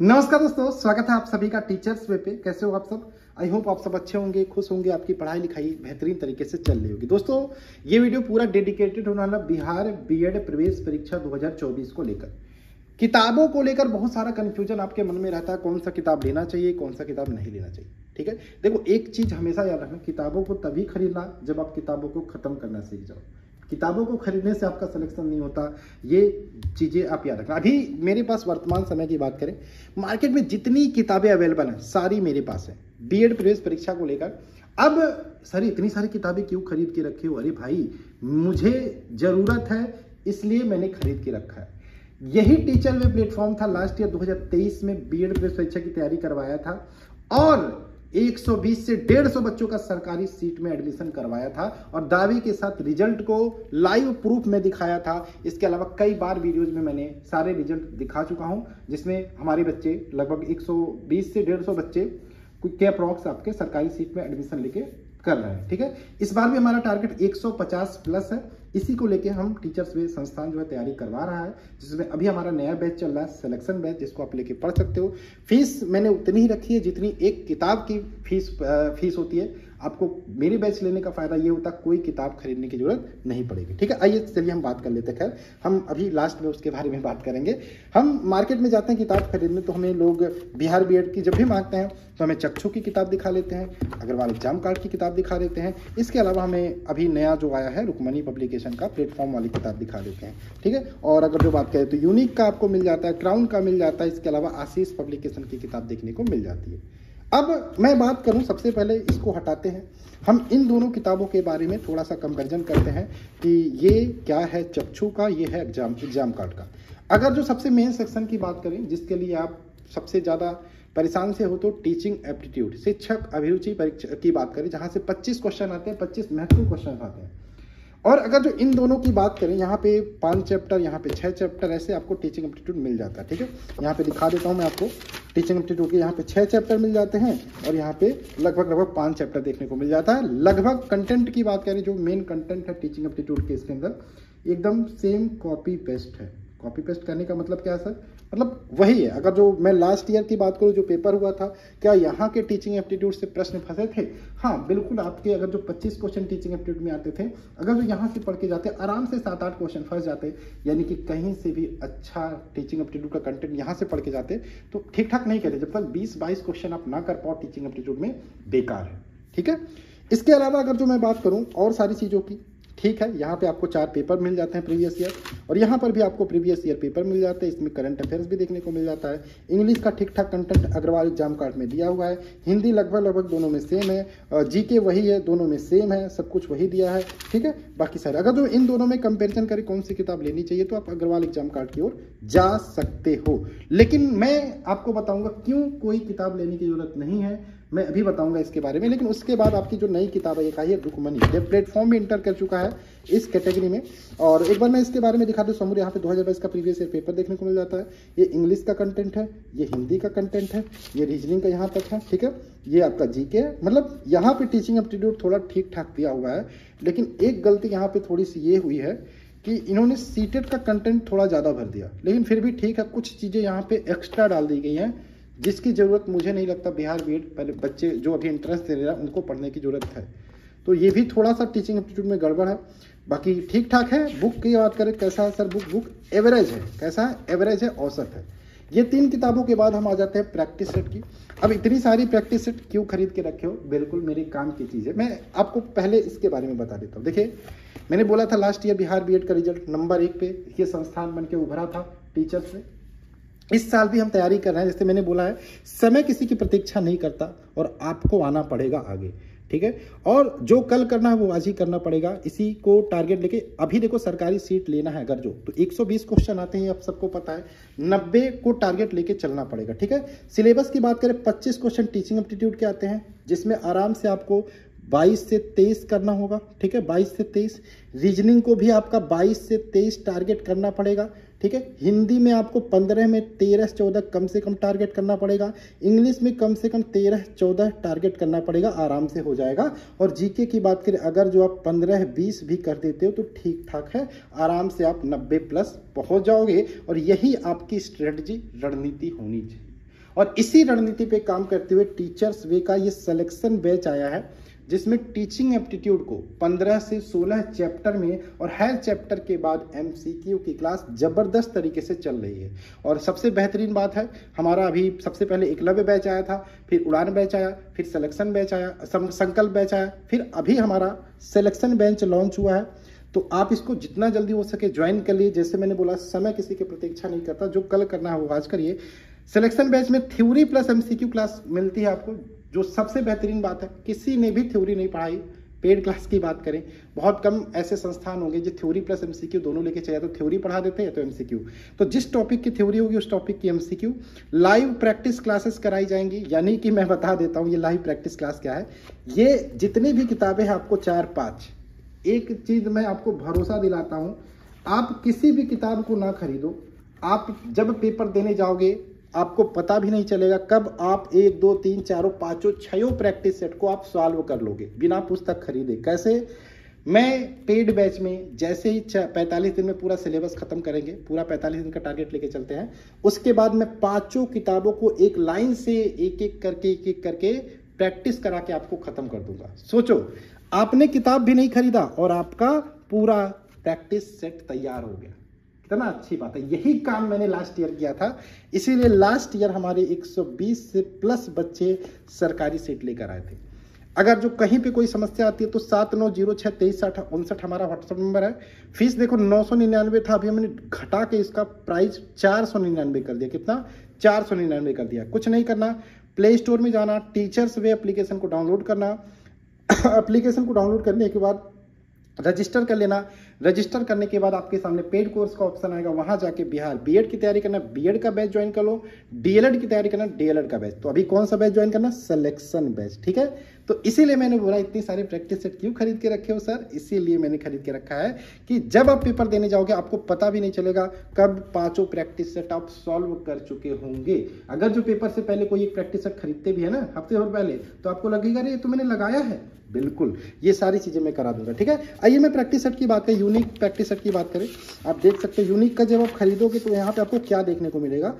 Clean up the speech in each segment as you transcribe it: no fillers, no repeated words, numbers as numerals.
नमस्कार दोस्तों, स्वागत है आप सभी का टीचर्स वे पे। कैसे हो आप सब? आई होप आप सब अच्छे होंगे, खुश होंगे, आपकी पढ़ाई लिखाई बेहतरीन तरीके से चल रही होगी। दोस्तों, ये वीडियो पूरा डेडिकेटेड होने वाला बिहार बीएड प्रवेश परीक्षा 2024 को लेकर। किताबों को लेकर बहुत सारा कंफ्यूजन आपके मन में रहता है, कौन सा किताब लेना चाहिए, कौन सा किताब नहीं लेना चाहिए। ठीक है, देखो एक चीज हमेशा याद रखना, किताबों को तभी खरीदना जब आप किताबों को खत्म करना सीख जाओ। किताबों को खरीदने से आपका सिलेक्शन नहीं होता, ये चीजें आप याद रखना। अभी मेरे पास वर्तमान समय की बात करें, मार्केट में जितनी किताबें अवेलेबल हैं सारी मेरे पास है बीएड प्रवेश परीक्षा को लेकर। अब सर इतनी सारी किताबें क्यों खरीद के रखे हो? अरे भाई, मुझे जरूरत है इसलिए मैंने खरीद के रखा है। यही टीचर वे प्लेटफॉर्म था, लास्ट ईयर 2023 में बीएड प्रवेश परीक्षा की तैयारी करवाया था और 120 से 150 बच्चों का सरकारी सीट में एडमिशन करवाया था और दावे के साथ रिजल्ट को लाइव प्रूफ में दिखाया था। इसके अलावा कई बार वीडियोज में मैंने सारे रिजल्ट दिखा चुका हूं, जिसमें हमारे बच्चे लगभग 120 से 150 बच्चे के अप्रॉक्स आपके सरकारी सीट में एडमिशन लेके कर रहे हैं। ठीक है, इस बार भी हमारा टारगेट 150 प्लस है। इसी को लेके हम टीचर्स वे संस्थान जो है तैयारी करवा रहा है, जिसमें अभी हमारा नया बैच चल रहा है, सिलेक्शन बैच, जिसको आप लेके पढ़ सकते हो। फीस मैंने उतनी ही रखी है जितनी एक किताब की फीस होती है। आपको मेरे बैच लेने का फायदा ये होता है, कोई किताब खरीदने की जरूरत नहीं पड़ेगी। ठीक है, आइए चलिए हम बात कर लेते हैं। खैर, हम अभी लास्ट में उसके बारे में बात करेंगे। हम मार्केट में जाते हैं किताब खरीदने, तो हमें लोग बिहार बीएड की जब भी मांगते हैं तो हमें चक्षु की किताब दिखा लेते हैं, अग्रवाल एग्जाम कार्ड की किताब दिखा देते हैं। इसके अलावा हमें अभी नया जो आया है रुक्मणी पब्लिकेशन का प्लेटफॉर्म वाली किताब दिखा देते हैं। ठीक है, और अगर जो बात करें तो यूनिक का आपको मिल जाता है, क्राउन का मिल जाता है, इसके अलावा आशीष पब्लिकेशन की किताब देखने को मिल जाती है। अब मैं बात करूं, सबसे पहले इसको हटाते हैं, हम इन दोनों किताबों के बारे में थोड़ा सा कंपैरिजन करते हैं कि ये क्या है चक्षु का, ये है एग्जाम कार्ड का। अगर जो सबसे मेन सेक्शन की बात करें, जिसके लिए आप सबसे ज़्यादा परेशान से हो, तो टीचिंग एप्टीट्यूड, शिक्षक अभिरुचि परीक्षा की बात करें, जहाँ से 25 क्वेश्चन आते हैं, 25 महत्वपूर्ण क्वेश्चन आते हैं। और अगर जो इन दोनों की बात करें, यहाँ पे 5 चैप्टर, यहाँ पे 6 चैप्टर, ऐसे आपको टीचिंग एप्टीट्यूड मिल जाता है। ठीक है, यहाँ पे दिखा देता हूँ मैं आपको टीचिंग एप्टीट्यूड के, यहाँ पे 6 चैप्टर मिल जाते हैं और यहाँ पे लगभग 5 चैप्टर देखने को मिल जाता है। लगभग कंटेंट की बात करें, जो मेन कंटेंट है टीचिंग एप्टीट्यूड के, इसके अंदर एकदम सेम कॉपी पेस्ट है। कॉपी पेस्ट करने का मतलब क्या है सर? मतलब वही है। अगर जो मैं लास्ट ईयर की बात करूँ, जो पेपर हुआ था, क्या यहाँ के टीचिंग एप्टीट्यूड से प्रश्न फंसे थे? हाँ बिल्कुल, आपके अगर जो 25 क्वेश्चन टीचिंग एप्टीट्यूड में आते थे, अगर जो यहाँ से पढ़ के जाते आराम से 7-8 क्वेश्चन फंस जाते। यानी कि कहीं से भी अच्छा टीचिंग एप्टीट्यूड का कंटेंट यहाँ से पढ़ के जाते तो ठीक ठाक नहीं कहते। जब तक 20-22 क्वेश्चन आप ना कर पाओ टीचिंग एप्टीट्यूड में, बेकार है। ठीक है, इसके अलावा अगर जो मैं बात करूँ और सारी चीज़ों की, ठीक है, यहाँ पे आपको 4 पेपर मिल जाते हैं प्रीवियस ईयर, और यहाँ पर भी आपको प्रीवियस ईयर पेपर मिल जाते हैं। इसमें करंट अफेयर्स भी देखने को मिल जाता है। इंग्लिश का ठीक ठाक कंटेंट अग्रवाल एग्जाम कार्ड में दिया हुआ है। हिंदी लगभग दोनों में सेम है। जीके वही है, दोनों में सेम है, सब कुछ वही दिया है। ठीक है, बाकी सारे अगर जो इन दोनों में कंपेरिजन करें कौन सी किताब लेनी चाहिए, तो आप अग्रवाल एग्जाम कार्ड की ओर जा सकते हो। लेकिन मैं आपको बताऊंगा क्यों कोई किताब लेने की जरूरत नहीं है, मैं अभी बताऊंगा इसके बारे में। लेकिन उसके बाद आपकी जो नई किताब है, एक आई है रुक्मणी, ये प्लेटफॉर्म में इंटर कर चुका है इस कैटेगरी में। और एक बार मैं इसके बारे में दिखा दूँ, समूह यहाँ पे 2022 का प्रीवियस ईयर पेपर देखने को मिल जाता है। ये इंग्लिश का कंटेंट है, ये हिंदी का कंटेंट है, ये रीजनिंग का यहाँ तक है। ठीक है, ये आपका जीके है। मतलब यहाँ पे टीचिंग एप्टीट्यूड थोड़ा ठीक ठाक दिया हुआ है। लेकिन एक गलती यहाँ पे थोड़ी सी ये हुई है कि इन्होंने सीटेट का कंटेंट थोड़ा ज़्यादा भर दिया। लेकिन फिर भी ठीक है, कुछ चीज़ें यहाँ पे एक्स्ट्रा डाल दी गई हैं, जिसकी ज़रूरत मुझे नहीं लगता बिहार बीएड पहले बच्चे जो अभी इंटरेस्ट दे रहा है उनको पढ़ने की ज़रूरत है। तो ये भी थोड़ा सा टीचिंग एप्टीट्यूड में गड़बड़ है। बाकी ठीक ठाक है। बुक की बात करें, कैसा है सर? बुक एवरेज है। कैसा है? एवरेज है, औसत है। ये 3 किताबों के बाद हम आ जाते हैं प्रैक्टिस सेट की। अब इतनी सारी प्रैक्टिस सेट क्यों खरीद के रखे हो? बिल्कुल मेरे काम की चीज़ है। मैं आपको पहले इसके बारे में बता देता हूँ। देखिए, मैंने बोला था लास्ट ईयर बिहार बीएड का रिजल्ट नंबर 1 पे ये संस्थान बन के उभरा था टीचर्स में। इस साल भी हम तैयारी कर रहे हैं। जैसे मैंने बोला है, समय किसी की प्रतीक्षा नहीं करता और आपको आना पड़ेगा आगे। ठीक है, और जो कल करना है वो आज ही करना पड़ेगा। इसी को टारगेट लेके अभी देखो, सरकारी सीट लेना है अगर जो, तो 120 क्वेश्चन आते हैं, आप सबको पता है। 90 को टारगेट लेके चलना पड़ेगा। ठीक है, सिलेबस की बात करें, 25 क्वेश्चन टीचिंग एप्टीट्यूड के आते हैं, जिसमें आराम से आपको 22 से 23 करना होगा। ठीक है, 22 से 23। रीजनिंग को भी आपका 22 से 23 टारगेट करना पड़ेगा। ठीक है, हिंदी में आपको 15 में 13-14 कम से कम टारगेट करना पड़ेगा। इंग्लिश में कम से कम 13-14 टारगेट करना पड़ेगा, आराम से हो जाएगा। और जीके की बात करें, अगर जो आप 15-20 भी कर देते हो तो ठीक ठाक है, आराम से आप 90 प्लस पहुंच जाओगे। और यही आपकी स्ट्रेटजी रणनीति होनी चाहिए। और इसी रणनीति पे काम करते हुए टीचर्स वे का ये सिलेक्शन बैच आया है, जिसमें टीचिंग एप्टीट्यूड को 15 से 16 चैप्टर में और हर चैप्टर के बाद एमसीक्यू की क्लास जबरदस्त तरीके से चल रही है। और सबसे बेहतरीन बात है, हमारा अभी सबसे पहले एकलव्य बैच आया था, फिर उड़ान बैच आया, फिर सिलेक्शन बैच आया, संकल्प बैच आया, फिर अभी हमारा सिलेक्शन बैच लॉन्च हुआ है। तो आप इसको जितना जल्दी हो सके ज्वाइन कर लिए। जैसे मैंने बोला, समय किसी की प्रतीक्षा नहीं करता, जो कल करना है वो आज करिए। सिलेक्शन बैच में थ्योरी प्लस एमसीक्यू क्लास मिलती है आपको, जो सबसे बेहतरीन बात है, किसी ने भी थ्योरी नहीं पढ़ाई। पेड क्लास की बात करें, बहुत कम ऐसे संस्थान होंगे जो थ्योरी प्लस एमसीक्यू दोनों लेके चाहिए, तो थ्योरी पढ़ा देते हैं तो एमसीक्यू। तो जिस टॉपिक की थ्योरी होगी उस टॉपिक की एमसीक्यू। लाइव प्रैक्टिस क्लासेस कराई जाएंगी, यानी कि मैं बता देता हूँ ये लाइव प्रैक्टिस क्लास क्या है। ये जितनी भी किताबें हैं आपको 4-5, एक चीज मैं आपको भरोसा दिलाता हूं, आप किसी भी किताब को ना खरीदो। आप जब पेपर देने जाओगे आपको पता भी नहीं चलेगा कब आप 1, 2, 3, 4, 5, 6 प्रैक्टिस सेट को आप सॉल्व कर लोगे बिना पुस्तक खरीदे। कैसे? मैं पेड बैच में जैसे ही 45 दिन में पूरा सिलेबस खत्म करेंगे, पूरा 45 दिन का टारगेट लेके चलते हैं, उसके बाद मैं 5 किताबों को एक लाइन से एक एक करके प्रैक्टिस करा के आपको खत्म कर दूंगा। सोचो, आपने किताब भी नहीं खरीदा और आपका पूरा प्रैक्टिस सेट तैयार हो गया। कितना अच्छी बात है। यही काम मैंने लास्ट ईयर किया था, इसीलिए लास्ट ईयर हमारे 120 से प्लस बच्चे सरकारी सीट लेकर आए थे। अगर जो कहीं पे कोई समस्या आती है तो 7906236059 हमारा व्हाट्सएप नंबर है। फीस देखो 999 था, अभी हमने घटा के इसका प्राइस 499 कर दिया। कितना? 499 कर दिया। कुछ नहीं करना, प्ले स्टोर में जाना, टीचर्स वे एप्लीकेशन को डाउनलोड करना, एप्लीकेशन को डाउनलोड करने के बाद रजिस्टर कर लेना। रजिस्टर करने के बाद आपके सामने पेड कोर्स का ऑप्शन आएगा, वहां जाके बिहार बीएड की तैयारी करना, बीएड का बैच ज्वाइन कर लो। डीएलएड की तैयारी करना, डीएलएड का बैच। तो अभी कौन सा बैच ज्वाइन करना? Selection batch. ठीक है, तो इसीलिए मैंने बोला इतनी सारी प्रैक्टिस सेट क्यों खरीद के रखे हो सर? इसीलिए मैंने खरीद के रखा है कि जब आप पेपर देने जाओगे आपको पता भी नहीं चलेगा कब 5 प्रैक्टिस सेट आप सॉल्व कर चुके होंगे। अगर जो पेपर से पहले कोई एक प्रैक्टिस सेट खरीदते भी है ना हफ्ते भर पहले, तो आपको लगेगा अरे ये तो मैंने लगाया है। बिल्कुल, ये सारी चीजें मैं करा दूंगा। ठीक है, आइए मैं प्रैक्टिस सेट की बात करें, यूनिक प्रैक्टिस सेट की बात करें। आप देख सकते हैं यूनिक का जब आप खरीदोगे तो यहाँ पे आपको क्या देखने को मिलेगा?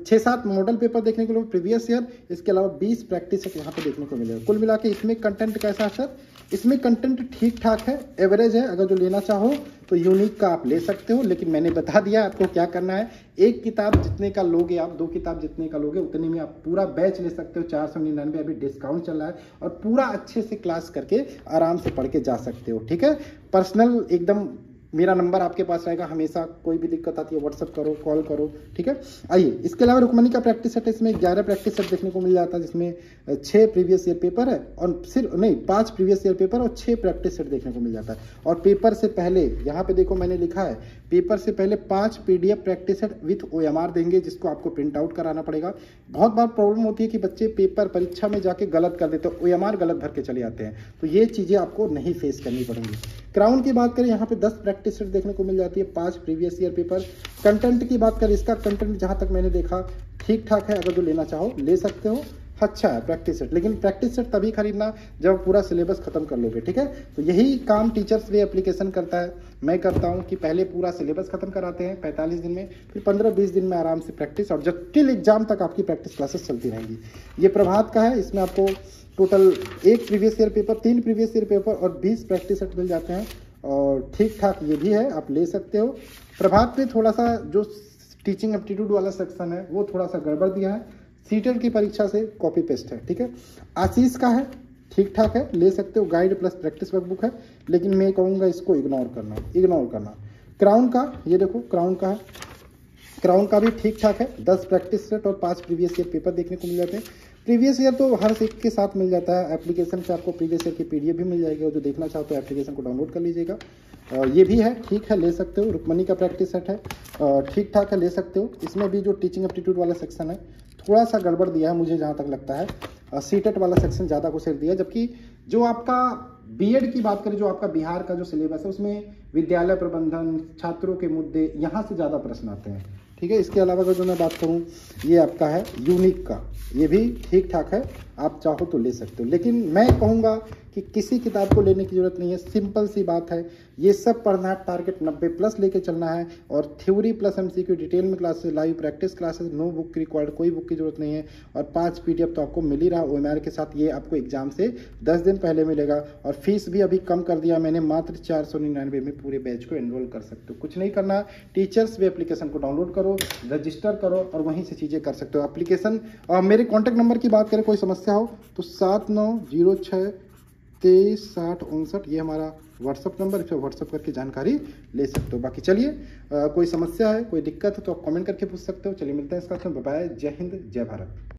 6-7 मॉडल पेपर देखने को मिलेगा प्रीवियस ईयर, इसके अलावा 20 प्रैक्टिस सेट यहाँ पे देखने को मिलेगा। कुल मिला के इसमें कंटेंट कैसा है सर? इसमें कंटेंट ठीक ठाक है, एवरेज है। अगर जो लेना चाहो तो यूनिक का आप ले सकते हो, लेकिन मैंने बता दिया आपको क्या करना है। एक किताब जितने का लोगे आप, 2 किताब जितने का लोगे उतने में आप पूरा बैच ले सकते हो। 499 अभी डिस्काउंट चल रहा है और पूरा अच्छे से क्लास करके आराम से पढ़ के जा सकते हो। ठीक है, पर्सनल एकदम मेरा नंबर आपके पास रहेगा हमेशा, कोई भी दिक्कत आती है व्हाट्सअप करो, कॉल करो। ठीक है, आइए इसके अलावा रुक्मणी का प्रैक्टिस सेट है, इसमें 11 प्रैक्टिस सेट देखने को मिल जाता है, जिसमें 6 प्रीवियस ईयर पेपर है और सिर्फ नहीं 5 प्रीवियस ईयर पेपर और 6 प्रैक्टिस सेट देखने को मिल जाता है। और पेपर से पहले यहाँ पे देखो मैंने लिखा है, पेपर से पहले 5 PDF practice set with OMR देंगे, जिसको आपको प्रिंट आउट कराना पड़ेगा। बहुत बार प्रॉब्लम होती है कि बच्चे पेपर परीक्षा में जाके गलत कर देते हैं, OMR गलत भर के चले आते हैं, तो ये चीजें आपको नहीं फेस करनी पड़ेंगी। क्राउन की बात करें, यहाँ पे 10 प्रैक्टिस सेट देखने को मिल जाती है, 5 प्रीवियस ईयर पेपर। कंटेंट की बात करें, इसका कंटेंट जहां तक मैंने देखा ठीक ठाक है, अगर जो लेना चाहो ले सकते हो, अच्छा है प्रैक्टिस सेट। लेकिन प्रैक्टिस सेट तभी खरीदना जब पूरा सिलेबस खत्म कर लोगे। ठीक है, तो यही काम टीचर्स वे एप्लीकेशन करता है, मैं करता हूं कि पहले पूरा सिलेबस खत्म कराते हैं 45 दिन में, फिर 15-20 दिन में आराम से प्रैक्टिस, और जब टिल एग्जाम तक आपकी प्रैक्टिस क्लासेस चलती रहेंगी। ये प्रभात का है, इसमें आपको total 1 previous year paper, 3 previous year paper और 20 प्रैक्टिस सेट मिल जाते हैं, और ठीक ठाक ये भी है, आप ले सकते हो। प्रभात में थोड़ा सा जो टीचिंग एप्टीट्यूड वाला सेक्शन है वो थोड़ा सा गड़बड़ दिया है, सीटेट की परीक्षा से कॉपी पेस्ट है। ठीक है, आशीष का है, ठीक ठाक है, ले सकते हो, गाइड प्लस प्रैक्टिस वर्कबुक है, लेकिन मैं कहूँगा इसको इग्नोर करना। क्राउन का ये देखो, क्राउन का है, क्राउन का भी ठीक ठाक है, 10 प्रैक्टिस सेट और 5 प्रीवियस ईयर पेपर देखने को मिल जाते हैं। प्रीवियस ईयर तो हर एक के साथ मिल जाता है, एप्लीकेशन से आपको प्रीवियस ईयर की PDF भी मिल जाएगी, और जो देखना चाहो तो एप्लीकेशन को डाउनलोड कर लीजिएगा। और ये भी है, ठीक है, ले सकते हो। रुक्मणी का प्रैक्टिस सेट है, ठीक ठाक है, ले सकते हो। इसमें भी जो टीचिंग एप्टीट्यूड वाला सेक्शन है थोड़ा सा गड़बड़ दिया है मुझे जहाँ तक लगता है, सीटेट वाला सेक्शन ज़्यादा को दिया, जबकि जो आपका बीएड की बात करें, जो आपका बिहार का जो सिलेबस है उसमें विद्यालय प्रबंधन, छात्रों के मुद्दे, यहाँ से ज़्यादा प्रश्न आते हैं। ठीक है, इसके अलावा अगर जो मैं बात करूँ, ये आपका है यूनिक का, ये भी ठीक ठाक है, आप चाहो तो ले सकते हो। लेकिन मैं कहूँगा कि किसी किताब को लेने की जरूरत नहीं है। सिंपल सी बात है, ये सब पढ़ना है, टारगेट 90+ लेके चलना है और थ्योरी प्लस एमसीक्यू डिटेल में classes, live practice classes, no book required, कोई बुक की जरूरत नहीं है और 5 PDF तो आपको मिल ही रहा OMR के साथ। ये आपको एग्जाम से 10 दिन पहले मिलेगा और फीस भी अभी कम कर दिया मैंने, मात्र 499 में पूरे बैच को एनरोल कर सकते हो। कुछ नहीं करना, टीचर्स वे एप्लीकेशन को डाउनलोड करो, रजिस्टर करो और वहीं से चीज़ें कर सकते हो। एप्लीकेशन मेरे कॉन्टैक्ट नंबर की बात करें, कोई समस्या हो तो 7906236059 ये हमारा व्हाट्सअप नंबर, इस पर व्हाट्सअप करके जानकारी ले सकते हो। बाकी चलिए, कोई समस्या है, कोई दिक्कत है तो आप कमेंट करके पूछ सकते हो। चलिए मिलते हैं इसका, बाय, जय हिंद, जय भारत।